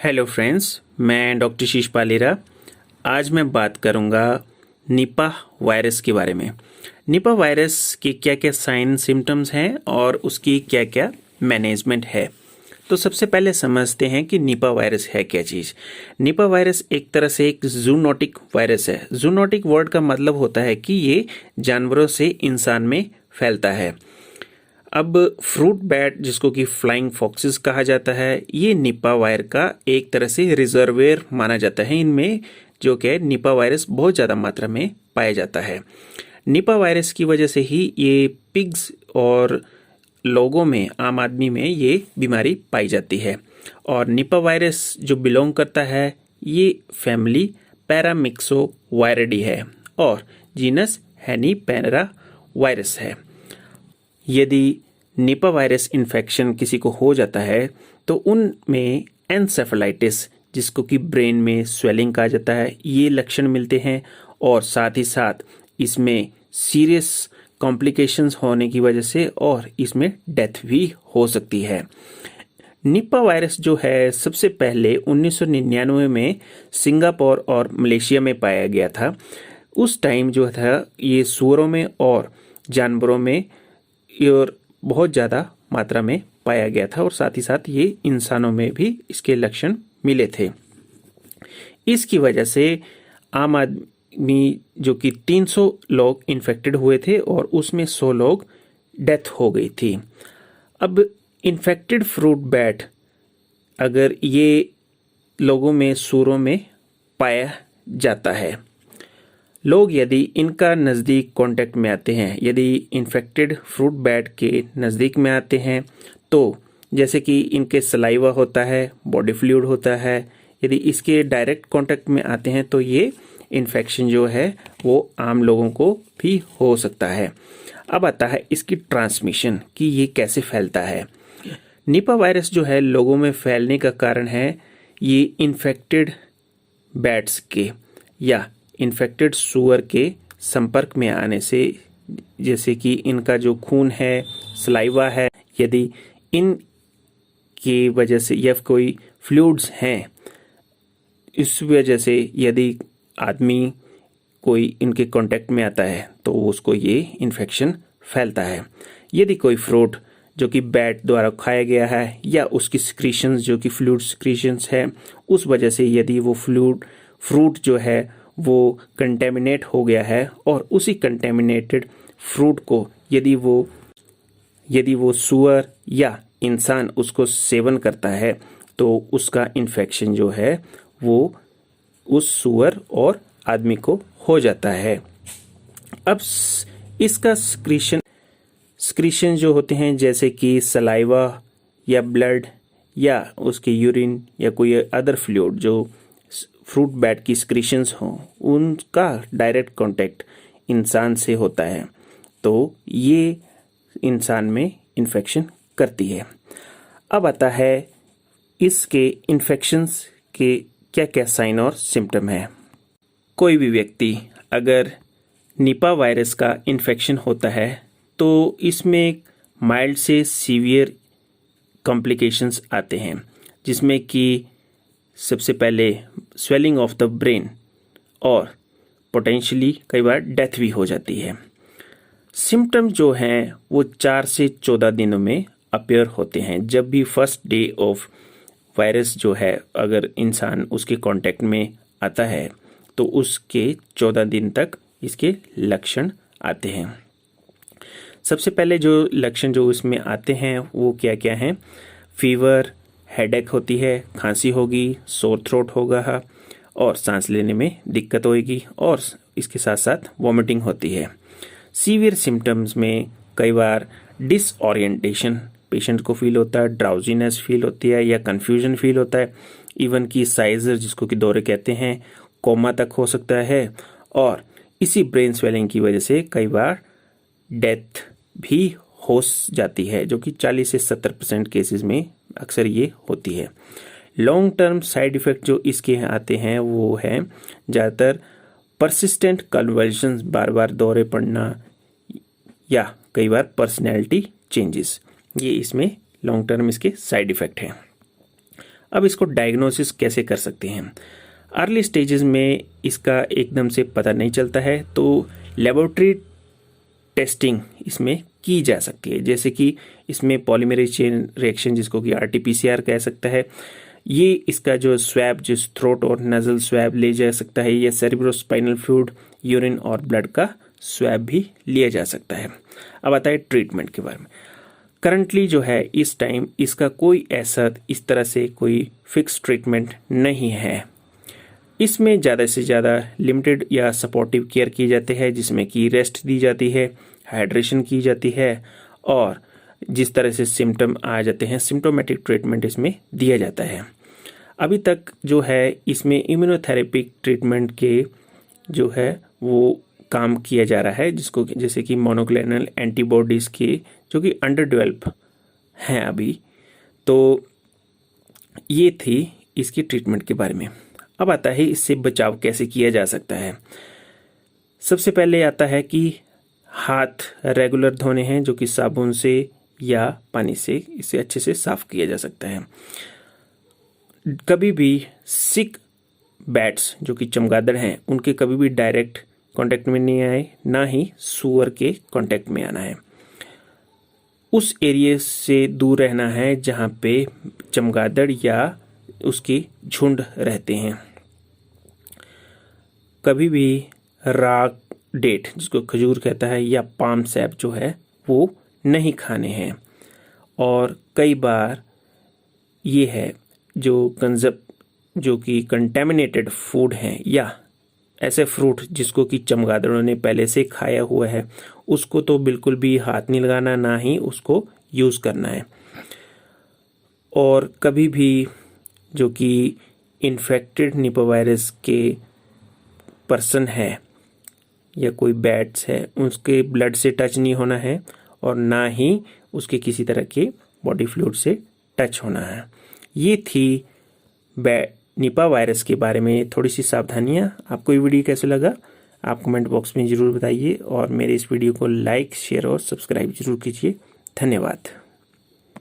Hello friends, मैं doctor शीश पालेरा। आज मैं बात करूंगा निपाह वायरस के बारे में। निपाह वायरस के क्या क्या साइन सिम्टम्स हैं और उसकी क्या क्या मैनेजमेंट है। तो सबसे पहले समझते हैं कि निपाह वायरस है क्या चीज़। निपाह वायरस एक तरह से एक जूनोटिक वायरस है। जूनोटिक वर्ड का मतलब होता है कि ये जानवरों से इंसान में फैलता है। अब फ्रूट बैट, जिसको कि फ्लाइंग फॉक्सेस कहा जाता है, ये निपाह वायरस का एक तरह से रिजर्वेयर माना जाता है। इनमें जो कि निपाह वायरस बहुत ज़्यादा मात्रा में पाया जाता है। निपाह वायरस की वजह से ही ये पिग्स और लोगों में, आम आदमी में ये बीमारी पाई जाती है। और निपाह वायरस जो बिलोंग करता है, ये फैमिली पैरामिक्सोवायरिडी है और जीनस हेनिपेरा वायरस है। यदि निपाह वायरस इन्फेक्शन किसी को हो जाता है तो उनमें एन्सेफेलाइटिस, जिसको कि ब्रेन में स्वेलिंग कहा जाता है, ये लक्षण मिलते हैं। और साथ ही साथ इसमें सीरियस कॉम्प्लिकेशंस होने की वजह से और इसमें डेथ भी हो सकती है। निपाह वायरस जो है सबसे पहले 1999 में सिंगापुर और मलेशिया में पाया गया था। उस टाइम जो था ये सूअरों में और जानवरों में और बहुत ज़्यादा मात्रा में पाया गया था और साथ ही साथ ये इंसानों में भी इसके लक्षण मिले थे। इसकी वजह से आम आदमी जो कि 300 लोग इन्फेक्टेड हुए थे और उसमें 100 लोग डेथ हो गई थी। अब इन्फेक्टेड फ्रूट बैट अगर ये लोगों में, सूअरों में पाया जाता है, लोग यदि इनका नज़दीक कांटेक्ट में आते हैं, यदि इन्फेक्टेड फ्रूट बैट के नज़दीक में आते हैं, तो जैसे कि इनके सलाइवा होता है, बॉडी फ्लूइड होता है, यदि इसके डायरेक्ट कांटेक्ट में आते हैं तो ये इन्फेक्शन जो है वो आम लोगों को भी हो सकता है। अब आता है इसकी ट्रांसमिशन कि ये कैसे फैलता है। निपाह वायरस जो है लोगों में फैलने का कारण है ये इन्फेक्टेड बैट्स के या इन्फेक्टेड सूअर के संपर्क में आने से, जैसे कि इनका जो खून है, सलाइवा है, यदि इन की वजह से या कोई फ्लूइड्स हैं, इस वजह से यदि आदमी कोई इनके कांटेक्ट में आता है तो उसको ये इन्फेक्शन फैलता है। यदि कोई फ्रूट जो कि बैट द्वारा खाया गया है या उसकी सिक्रीशंस जो कि फ्लूइड सिक्रीशंस है, उस वजह से यदि वो फ्रूट जो है वो कंटेमिनेट हो गया है और उसी कंटेमिनेटेड फ्रूट को यदि वो सूअर या इंसान उसको सेवन करता है तो उसका इन्फेक्शन जो है वो उस सूअर और आदमी को हो जाता है। अब इसका सिक्रीशन जो होते हैं, जैसे कि सलाइवा या ब्लड या उसके यूरिन या कोई अदर फ्लूइड जो फ्रूट बैट की सिक्रीशंस हों, उनका डायरेक्ट कांटेक्ट इंसान से होता है तो ये इंसान में इन्फेक्शन करती है। अब आता है इसके इन्फेक्शंस के क्या क्या साइन और सिम्टम है। कोई भी व्यक्ति अगर निपाह वायरस का इन्फेक्शन होता है तो इसमें माइल्ड से सीवियर कॉम्प्लिकेशंस आते हैं, जिसमें कि सबसे पहले स्वेलिंग ऑफ द ब्रेन और पोटेंशियली कई बार डेथ भी हो जाती है। सिम्टम जो हैं वो 4 से 14 दिनों में अपीयर होते हैं। जब भी फर्स्ट डे ऑफ वायरस जो है अगर इंसान उसके कांटेक्ट में आता है तो उसके 14 दिन तक इसके लक्षण आते हैं। सबसे पहले जो लक्षण जो इसमें आते हैं वो क्या क्या हैं। फीवर, हेडेक होती है, खांसी होगी, सोर थ्रोट होगा और सांस लेने में दिक्कत होगी और इसके साथ साथ वॉमिटिंग होती है। सीवियर सिम्टम्स में कई बार डिसओरिएंटेशन पेशेंट को फील होता है, ड्राउजीनेस फील होती है या कन्फ्यूजन फील होता है, इवन की साइजर जिसको कि दौरे कहते हैं, कोमा तक हो सकता है और इसी ब्रेन स्वेलिंग की वजह से कई बार डेथ भी हो जाती है, जो कि 40 से 70% केसेस में अक्सर ये होती है। लॉन्ग टर्म साइड इफ़ेक्ट जो इसके आते हैं वो है ज़्यादातर परसिस्टेंट कन्वर्जन्स, बार बार दौरे पड़ना या कई बार पर्सनैलिटी चेंजेस, ये इसमें लॉन्ग टर्म इसके साइड इफ़ेक्ट हैं। अब इसको डायग्नोसिस कैसे कर सकते हैं? अर्ली स्टेजेस में इसका एकदम से पता नहीं चलता है, तो लेबोरेटरी टेस्टिंग इसमें की जा सकती है, जैसे कि इसमें पॉलीमरेज चेन रिएक्शन जिसको कि RT-PCR कह सकता है, ये इसका जो स्वैब जिस थ्रोट और नजल स्वैब ले जा सकता है, या सेरिब्रोस्पाइनल फ्लूइड, यूरिन और ब्लड का स्वैब भी लिया जा सकता है। अब आता है ट्रीटमेंट के बारे में। करंटली जो है इस टाइम इसका कोई ऐसा इस तरह से कोई फिक्स ट्रीटमेंट नहीं है। इसमें ज़्यादा से ज़्यादा लिमिटेड या सपोर्टिव केयर की जाती है, जिसमें कि रेस्ट दी जाती है, हाइड्रेशन की जाती है, और जिस तरह से सिम्टम आ जाते हैं सिम्टोमेटिक ट्रीटमेंट इसमें दिया जाता है। अभी तक जो है इसमें इम्यूनोथेरेपिक ट्रीटमेंट के जो है वो काम किया जा रहा है, जिसको जैसे कि मोनोक्लोनल एंटीबॉडीज़ के जो कि अंडर डेवलप हैं अभी। तो ये थी इसकी ट्रीटमेंट के बारे में। अब आता है इससे बचाव कैसे किया जा सकता है। सबसे पहले आता है कि हाथ रेगुलर धोने हैं, जो कि साबुन से या पानी से इसे अच्छे से साफ किया जा सकता है। कभी भी सिक बैट्स जो कि चमगादड़ हैं उनके कभी भी डायरेक्ट कांटेक्ट में नहीं आए, ना ही सूअर के कांटेक्ट में आना है। उस एरिया से दूर रहना है जहाँ पे चमगादड़ या उसकी झुंड रहते हैं। कभी भी राग डेट जिसको खजूर कहता है या पाम सैप जो है वो नहीं खाने हैं। और कई बार ये है जो कि कंटेमिनेटेड फूड हैं या ऐसे फ्रूट जिसको कि चमगादड़ों ने पहले से खाया हुआ है, उसको तो बिल्कुल भी हाथ नहीं लगाना, ना ही उसको यूज़ करना है। और कभी भी जो कि इन्फेक्टेड निपा वायरस के पर्सन है या कोई बैट्स है उसके ब्लड से टच नहीं होना है, और ना ही उसके किसी तरह के बॉडी फ्लूइड से टच होना है। ये थी निपा वायरस के बारे में थोड़ी सी सावधानियाँ। आपको ये वीडियो कैसे लगा आप कमेंट बॉक्स में ज़रूर बताइए, और मेरे इस वीडियो को लाइक, शेयर और सब्सक्राइब जरूर कीजिए। धन्यवाद।